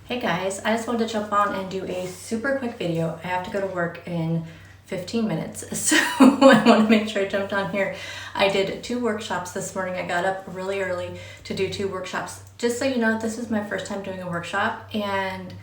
Hey guys, I just wanted to jump on and do a super quick video. I have to go to work in 15 minutes, so I want to make sure I jumped on here. I did 2 workshops this morning. I got up really early to do 2 workshops. Just so you know, this is my first time doing a workshop and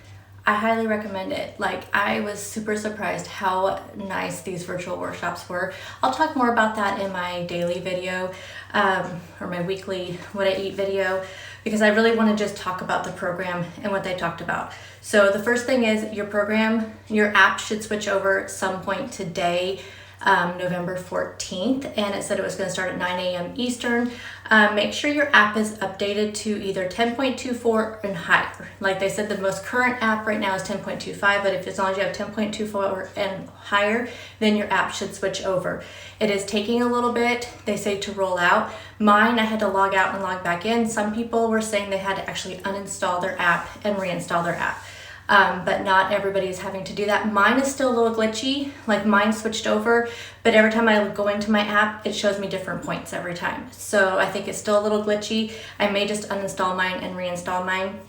I highly recommend it. Like, I was super surprised how nice these virtual workshops were. I'll talk more about that in my daily video or my weekly what I eat video, because I really want to just talk about the program and what they talked about. So the first thing is your app should switch over at some point today, November 14th, and it said it was going to start at 9 a.m. Eastern. Make sure your app is updated to either 10.24 and higher. Like they said, the most current app right now is 10.25, but if as long as you have 10.24 and higher, then your app should switch over. It is taking a little bit, they say, to roll out. Mine, I had to log out and log back in. Some people were saying they had to actually uninstall their app and reinstall their app. But not everybody is having to do that. Mine is still a little glitchy, like mine switched over, but every time I go into my app, it shows me different points every time. So I think it's still a little glitchy. I may just uninstall mine and reinstall mine.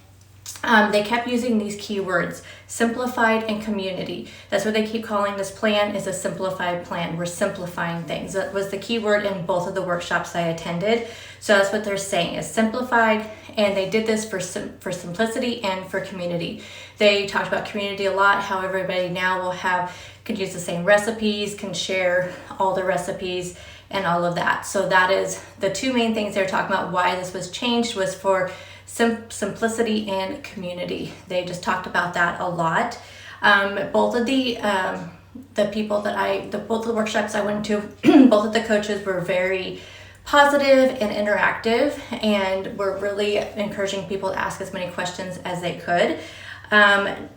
They kept using these keywords, simplified and community. That's what they keep calling this plan, is a simplified plan. We're simplifying things. That was the keyword in both of the workshops I attended. So that's what they're saying, is simplified, and they did this for simplicity and for community. They talked about community a lot, how everybody now can use the same recipes, can share all the recipes and all of that. So that is the 2 main things they're talking about. Why this was changed was for simplicity and community. They just talked about that a lot. Both of the workshops I went to, both of the coaches were very positive and interactive, and were really encouraging people to ask as many questions as they could.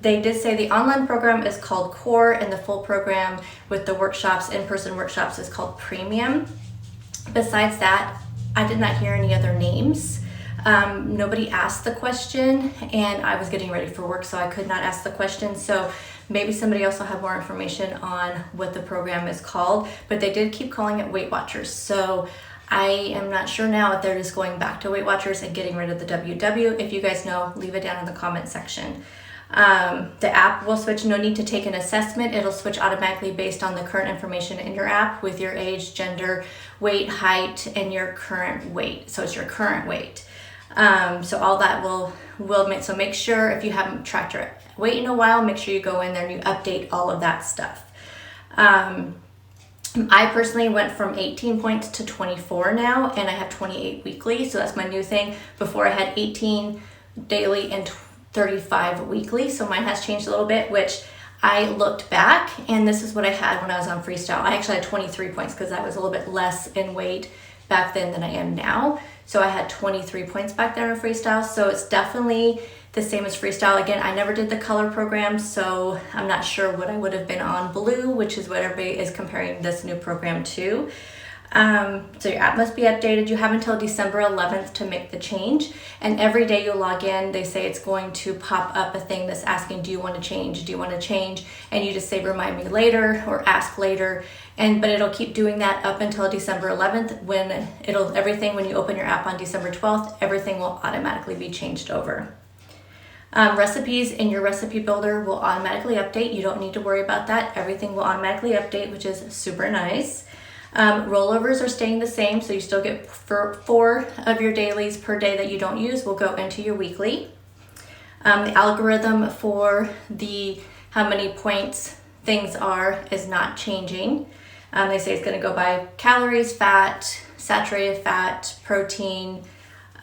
They did say the online program is called Core, and the full program with the workshops, in-person workshops, is called Premium. Besides that, I did not hear any other names. Nobody asked the question, and I was getting ready for work, so I could not ask the question. So maybe somebody else will have more information on what the program is called, but they did keep calling it Weight Watchers. So I am not sure now if they're just going back to Weight Watchers and getting rid of the WW. If you guys know, leave it down in the comment section. The app will switch. No need to take an assessment. It'll switch automatically based on the current information in your app with your age, gender, weight, height, and your current weight. So it's your current weight. So all that will make sure, if you haven't tracked your weight in a while, make sure you go in there and you update all of that stuff. I personally went from 18 points to 24 now, and I have 28 weekly. So that's my new thing. Before I had 18 daily and 35 weekly. So mine has changed a little bit, which I looked back, and this is what I had when I was on Freestyle. I actually had 23 points because I was a little bit less in weight back then than I am now. So I had 23 points back there in Freestyle. So it's definitely the same as Freestyle. Again, I never did the color program, so I'm not sure what I would have been on Blue, which is what everybody is comparing this new program to. So your app must be updated. You have until December 11th to make the change. And every day you log in, they say it's going to pop up a thing that's asking, do you want to change? Do you want to change? And you just say, remind me later, or ask later. But it'll keep doing that up until December 11th, when when you open your app on December 12th, everything will automatically be changed over. Recipes in your recipe builder will automatically update. You don't need to worry about that. Everything will automatically update, which is super nice. Rollovers are staying the same, so you still get 4 of your dailies per day that you don't use will go into your weekly. The algorithm for how many points things are is not changing. They say it's going to go by calories, fat, saturated fat, protein,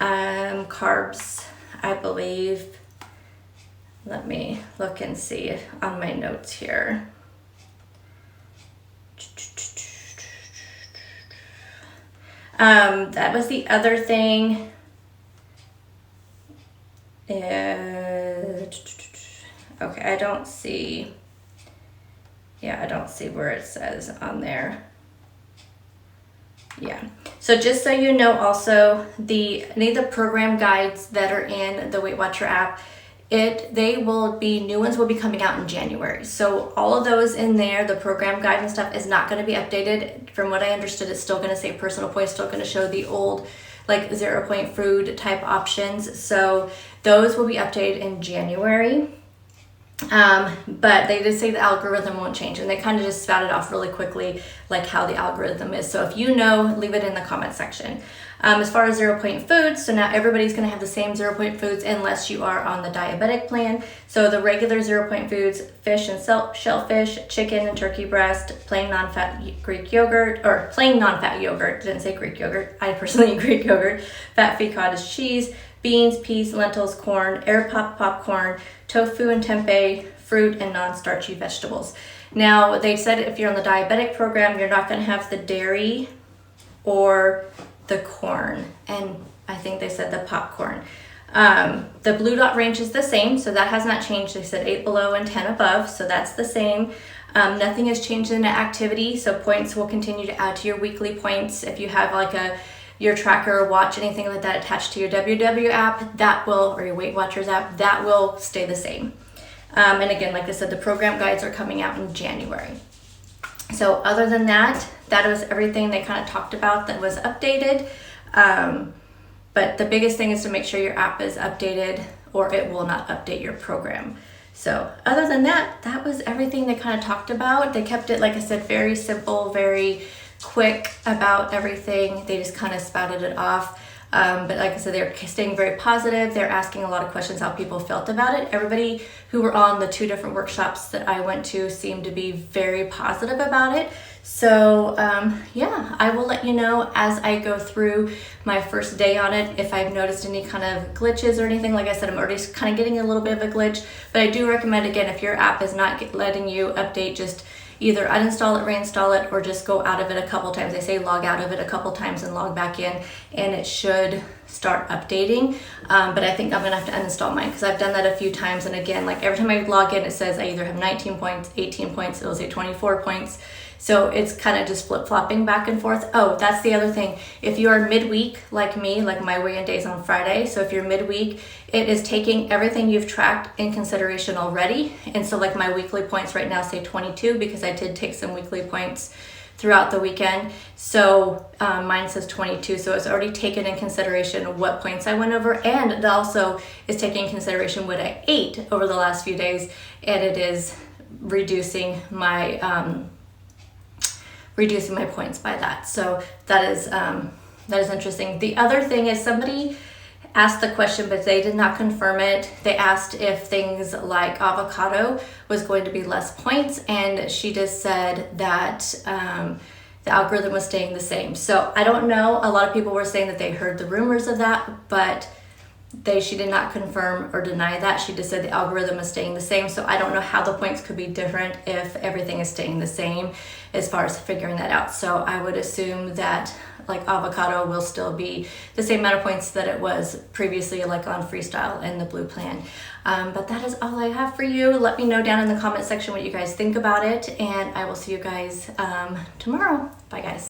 carbs, I believe. Let me look and see on my notes here. That was the other thing. Okay, I don't see where it says on there. Yeah. So just so you know, also any of the program guides that are in the Weight Watcher app, new ones will be coming out in January. So all of those in there, the program guide and stuff, is not going to be updated. From what I understood, it's still going to say personal points, still going to show the old like 0 point food type options. So Those will be updated in January. But they did say the algorithm won't change, and they kind of just spouted off really quickly like how the algorithm is. So if you know, leave it in the comment section. As far as 0 point foods, so now everybody's going to have the same 0 point foods unless you are on the diabetic plan. So the regular 0 point foods: fish and shellfish, chicken and turkey breast, plain non-fat Greek yogurt, or plain non-fat yogurt, didn't say Greek yogurt, I personally eat Greek yogurt, fat-free cottage cheese, beans, peas, lentils, corn, air pop popcorn, tofu and tempeh, fruit, and non-starchy vegetables. Now, they said if you're on the diabetic program, you're not going to have the dairy or the corn, and I think they said the popcorn. The blue dot range is the same, so that has not changed. They said 8 below and 10 above, so that's the same. Nothing has changed in the activity, so points will continue to add to your weekly points. If you have like your tracker or watch, anything like that attached to your WW app, that will, or your Weight Watchers app, that will stay the same. And again, like I said, the program guides are coming out in January. So other than that, that was everything they kind of talked about that was updated. But the biggest thing is to make sure your app is updated or it will not update your program. So other than that, that was everything they kind of talked about. They kept it, like I said, very simple, very quick about everything. They just kind of spouted it off. But like I said, they're staying very positive. They're asking a lot of questions how people felt about it. Everybody who were on the 2 different workshops that I went to seemed to be very positive about it. So yeah, I will let you know as I go through my first day on it if I've noticed any kind of glitches or anything. Like I said, I'm already kind of getting a little bit of a glitch, but I do recommend, again, if your app is not letting you update, just either uninstall it, reinstall it, or just go out of it a couple times. They say log out of it a couple times and log back in, and it should start updating. But I think I'm gonna have to uninstall mine because I've done that a few times. And again, like every time I log in, it says I either have 19 points, 18 points, it'll say 24 points. So it's kind of just flip-flopping back and forth. Oh, that's the other thing. If you are midweek like me, like my weigh-in day is on Friday, so if you're midweek, it is taking everything you've tracked in consideration already. And so like my weekly points right now say 22 because I did take some weekly points throughout the weekend. So mine says 22, so it's already taken in consideration what points I went over, and it also is taking in consideration what I ate over the last few days, and it is reducing my points by that. So that is interesting. The other thing is somebody asked the question, but they did not confirm it. They asked if things like avocado was going to be less points, and she just said that the algorithm was staying the same. So I don't know. A lot of people were saying that they heard the rumors of that, but she did not confirm or deny that. She just said the algorithm is staying the same. So I don't know how the points could be different if everything is staying the same as far as figuring that out. So I would assume that like avocado will still be the same amount of points that it was previously, like on Freestyle and the Blue plan. But that is all I have for you. Let me know down in the comment section what you guys think about it, and I will see you guys tomorrow. Bye guys.